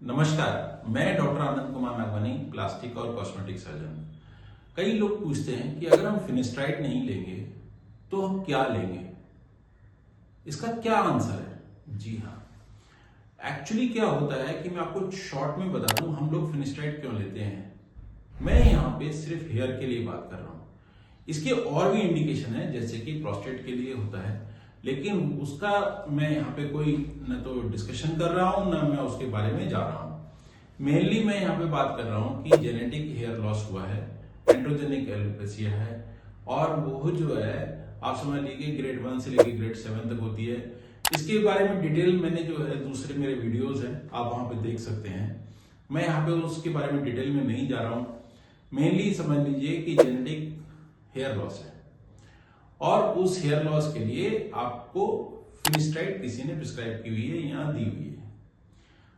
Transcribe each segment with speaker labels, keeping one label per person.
Speaker 1: नमस्कार, मैं doctor Anand Kumar Nagwani, plastic और कॉस्मेटिक सर्जन। कई लोग पूछते हैं कि अगर हम फिनेस्ट्राइड नहीं लेंगे तो हम क्या लेंगे, इसका क्या आंसर है। जी हाँ, एक्चुअली क्या होता है कि मैं आपको शॉर्ट में बता दूं हम लोग फिनेस्ट्राइड क्यों लेते हैं। मैं यहाँ पे सिर्फ हेयर के लिए बात कर रहा हूँ। इसके और भी इंडिकेशन है, जैसे कि प्रोस्टेट के लिए होता है, लेकिन उसका मैं यहाँ पे कोई न तो डिस्कशन कर रहा हूँ ना मैं उसके बारे में जा रहा हूँ। मेनली मैं यहाँ पे बात कर रहा हूँ कि जेनेटिक हेयर लॉस हुआ है, एंड्रोजेनिक एलोपेसिया है, और वो जो है आप समझ लीजिए ग्रेड 1 से लेकर ग्रेड 7 तक होती है। इसके बारे में डिटेल मैंने जो है दूसरे मेरे वीडियोज हैं, आप वहां पे देख सकते हैं। मैं यहाँ पे उसके बारे में डिटेल में नहीं जा रहा हूँ। मेनली समझ लीजिए कि जेनेटिक हेयर लॉस है, और उस हेयर लॉस के लिए आपको फिनेस्ट्राइड किसी ने प्रिस्क्राइब की हुई है या दी हुई है।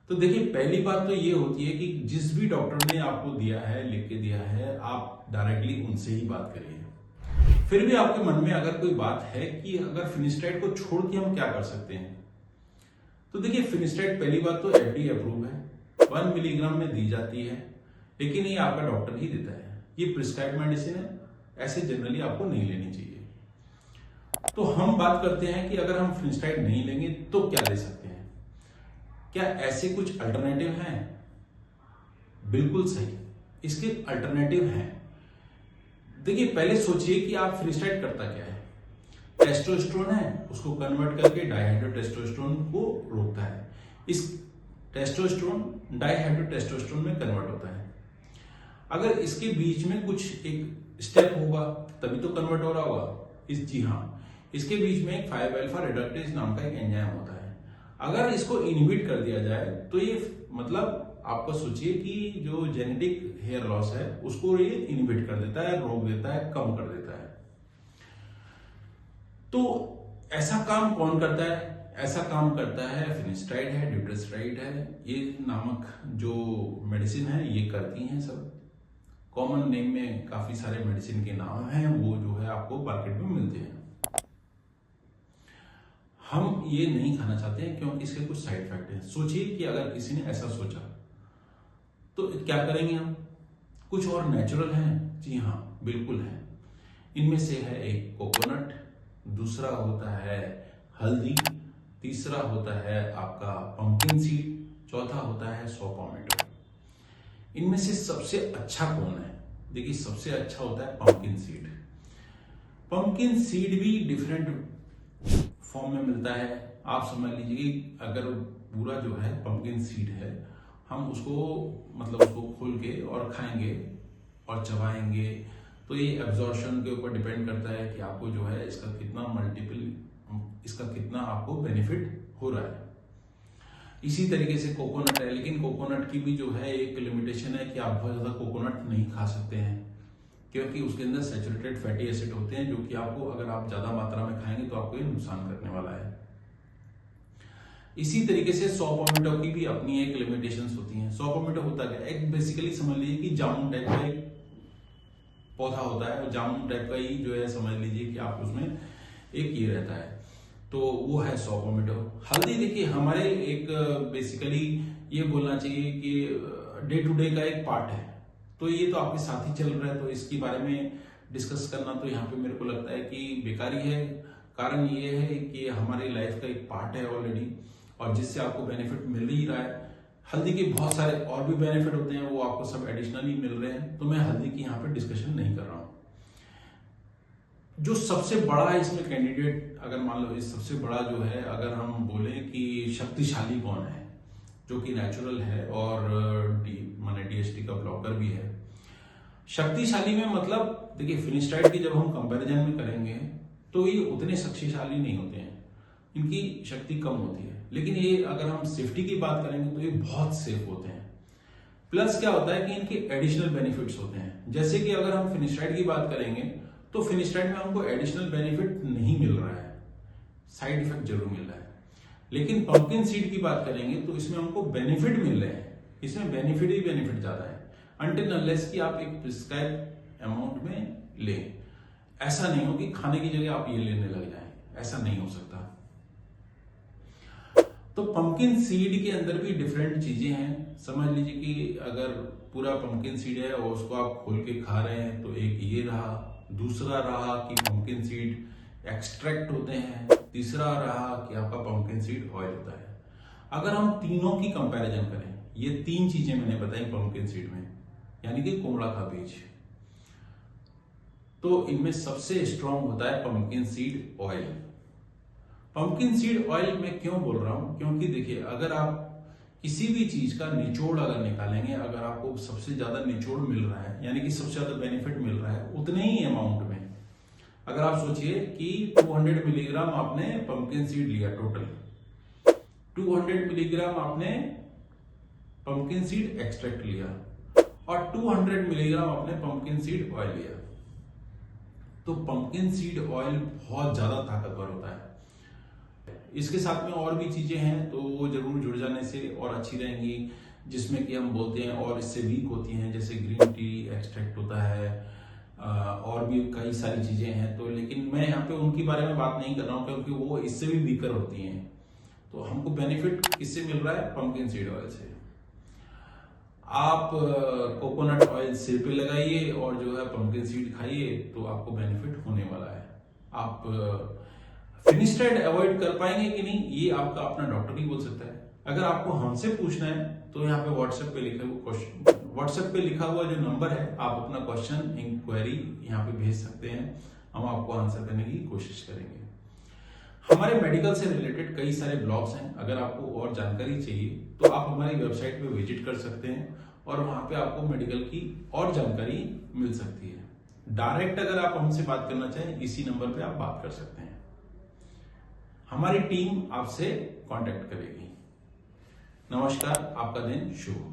Speaker 1: तो देखिए, पहली बात तो ये होती है कि जिस भी डॉक्टर ने आपको दिया है, लिख के दिया है, आप डायरेक्टली उनसे ही बात करिए। फिर भी आपके मन में अगर कोई बात है कि अगर फिनेस्ट्राइड को छोड़ के हम क्या कर सकते हैं, तो देखिए फिनेस्ट्राइड पहली बात तो एफडीए अप्रूव है, 1 मिलीग्राम में दी जाती है, लेकिन ये आपका डॉक्टर ही देता है। ये प्रिस्क्राइब मेडिसिन है, ऐसे जनरली आपको नहीं लेनी चाहिए। तो हम बात करते हैं कि अगर हम फिनेस्ट्राइड नहीं लेंगे तो क्या ले सकते हैं। क्या ऐसे कुछ अल्टरनेटिव हैं? बिल्कुल सही, इसके अल्टरनेटिव हैं। देखिए, पहले सोचिए कि आप फिनेस्ट्राइड करता क्या है। टेस्टोस्टेरोन है, उसको कन्वर्ट करके डाइहाइड्रोटेस्टोस्टेरोन को रोकता है। इस टेस्टोस्टेरोन डाइहाइड्रोटेस्टोस्टेरोन में कन्वर्ट होता है। अगर इसके बीच में कुछ एक स्टेप होगा तभी तो कन्वर्ट हो रहा होगा। जी हाँ, इसके बीच में एक 5 अल्फा रिडक्टेज नाम का एक एंजाइम होता है। अगर इसको इनहिबिट कर दिया जाए तो ये मतलब आपको सोचिए कि जो जेनेटिक हेयर लॉस है उसको ये इनहिबिट कर देता है, रोक देता है, कम कर देता है। तो ऐसा काम कौन करता है? ऐसा काम करता है फिनेस्ट्राइड है, ड्यूटेस्ट्राइड है, ये नामक जो मेडिसिन है ये करती हैं। सब कॉमन नेम में काफी सारे मेडिसिन के नाम हैं, वो जो है आपको मार्केट में मिलते हैं। हम ये नहीं खाना चाहते हैं क्योंकि इसके कुछ साइड इफेक्ट हैं। सोचिए कि अगर किसी ने ऐसा सोचा तो क्या करेंगे हम? कुछ और नेचुरल हैं? जी हाँ, बिल्कुल है। इनमें से है एक कोकोनट, दूसरा होता है हल्दी, तीसरा होता है आपका पंपकिन सीड, चौथा होता है सौ टोमेटो। इनमें से सबसे अच्छा कौन है? देखिए, सबसे अच्छा होता है पंपकिन सीड। पंपकिन सीड भी डिफरेंट फॉर्म में मिलता है। आप समझ लीजिए कि अगर पूरा जो है पंपकिन सीड है, हम उसको मतलब उसको खोल के और खाएंगे और चबाएंगे तो ये एब्जॉर्प्शन के ऊपर डिपेंड करता है कि आपको जो है इसका कितना आपको बेनिफिट हो रहा है। इसी तरीके से कोकोनट है, लेकिन कोकोनट की भी जो है एक लिमिटेशन है कि आप बहुत ज्यादा कोकोनट नहीं खा सकते हैं, क्योंकि उसके अंदर सैचुरेटेड फैटी एसिड होते हैं, जो कि आपको अगर आप ज्यादा मात्रा में खाएंगे तो आपको ये नुकसान करने वाला है। इसी तरीके से सौ टोमेटो की भी अपनी एक लिमिटेशंस होती हैं। सौ टोमेटो होता क्या है? एक बेसिकली समझ लीजिए कि जामुन टाइप का एक पौधा होता है, और जामुन टाइप का ही जो है समझ लीजिए कि आप उसमें एक ये रहता है, तो वो है सौ टोमेटो। हल्दी देखिए हमारे एक बेसिकली ये बोलना चाहिए कि डे टू डे का एक पार्ट है, तो ये तो आपके साथ ही चल रहा है, तो इसके बारे में डिस्कस करना तो यहाँ पे मेरे को लगता है कि बेकार ही है। कारण ये है कि हमारी लाइफ का एक पार्ट है ऑलरेडी, और जिससे आपको बेनिफिट मिल ही रहा है। हल्दी के बहुत सारे और भी बेनिफिट होते हैं, वो आपको सब एडिशनली मिल रहे हैं, तो मैं हल्दी की यहाँ पे डिस्कशन नहीं कर रहा हूँ। जो सबसे बड़ा इसमें कैंडिडेट, अगर मान लो इस सबसे बड़ा जो है, अगर हम बोले कि शक्तिशाली कौन है, जो कि नेचुरल है और माने डीएसटी का ब्लॉकर भी है। शक्तिशाली में मतलब देखिए, फिनेस्ट्राइड की जब हम कंपैरिजन में करेंगे तो ये उतने शक्तिशाली नहीं होते हैं, इनकी शक्ति कम होती है। लेकिन ये अगर हम सेफ्टी की बात करेंगे तो ये बहुत सेफ होते हैं। प्लस क्या होता है कि इनके एडिशनल बेनिफिट्स होते हैं। जैसे कि अगर हम फिनेस्ट्राइड की बात करेंगे तो फिनेस्ट्राइड में हमको एडिशनल बेनिफिट नहीं मिल रहा है, साइड इफेक्ट जरूर मिल रहा है। लेकिन पंपकिन सीड की बात करेंगे तो इसमें हमको बेनिफिट मिल रहे हैं, इसमें बेनिफिट ही बेनिफिट ज्यादा है, अनटिल अनलेस कि आप एक प्रिस्क्राइब अमाउंट में लें। ऐसा नहीं हो कि खाने की जगह आप ये लेने लग जाएं, ऐसा नहीं हो सकता। तो पंपकिन सीड के अंदर भी डिफरेंट चीजें हैं। समझ लीजिए कि अगर पूरा पंपकिन सीड है और उसको आप खोल के खा रहे हैं तो एक ये रहा, दूसरा रहा कि पंपकिन सीड एक्सट्रैक्ट होते हैं, तीसरा रहा कि आपका पंपकिन सीड ऑयल होता है। अगर हम तीनों की कंपैरिजन करें, ये 3 चीजें मैंने बताई पंपकिन सीड में, यानी कि कुमड़ा का बीज, तो इनमें सबसे स्ट्रांग होता है pumpkin seed oil. Pumpkin seed oil मैं क्यों बोल रहा हूं, क्योंकि देखिए अगर आप किसी भी चीज का निचोड़ अगर निकालेंगे, अगर आपको सबसे ज्यादा निचोड़ मिल रहा है, यानी कि सबसे ज्यादा बेनिफिट मिल रहा है उतने ही अमाउंट में, अगर आप सोचिए कि 200 मिलीग्राम आपने पंपकिन सीड लिया, टोटल 200 मिलीग्राम आपने पंपकिन सीड एक्सट्रैक्ट लिया और 200 मिलीग्राम आपने पंपकिन सीड ऑयल लिया, तो पंपकिन सीड ऑयल बहुत ज्यादा ताकतवर होता है। इसके साथ में और भी चीजें हैं तो वो जरूर जुड़ जाने से और अच्छी रहेंगी, जिसमें कि हम बोलते हैं और इससे वीक होती हैं, जैसे ग्रीन टी एक्सट्रैक्ट होता है, और भी कई सारी चीजें हैं। तो लेकिन मैं यहाँ पे उनके बारे में बात नहीं कर रहा हूँ, क्योंकि वो इससे भी वीकर होती हैं। तो हमको बेनिफिट किससे मिल रहा है? पंपकिन सीड ऑयल से। आप कोकोनट ऑयल सिर पे लगाइए और जो है पंपकिन सीड खाइए, तो आपको बेनिफिट होने वाला है। आप फिनिस्टाइड अवॉइड कर पाएंगे कि नहीं, ये आपका अपना डॉक्टर ही बोल सकता है। अगर आपको हमसे पूछना है तो यहाँ पे व्हाट्सएप पे लिखा हुआ जो नंबर है, आप अपना क्वेश्चन इंक्वायरी यहाँ पे भेज सकते हैं, हम आपको आंसर करने की कोशिश करेंगे। हमारे मेडिकल से रिलेटेड कई सारे ब्लॉग्स हैं, अगर आपको और जानकारी चाहिए तो आप हमारी वेबसाइट पे विजिट कर सकते हैं और वहां पे आपको मेडिकल की और जानकारी मिल सकती है। डायरेक्ट अगर आप हमसे बात करना चाहें, इसी नंबर पे आप बात कर सकते हैं, हमारी टीम आपसे कांटेक्ट करेगी। नमस्कार, आपका दिन शुभ हो।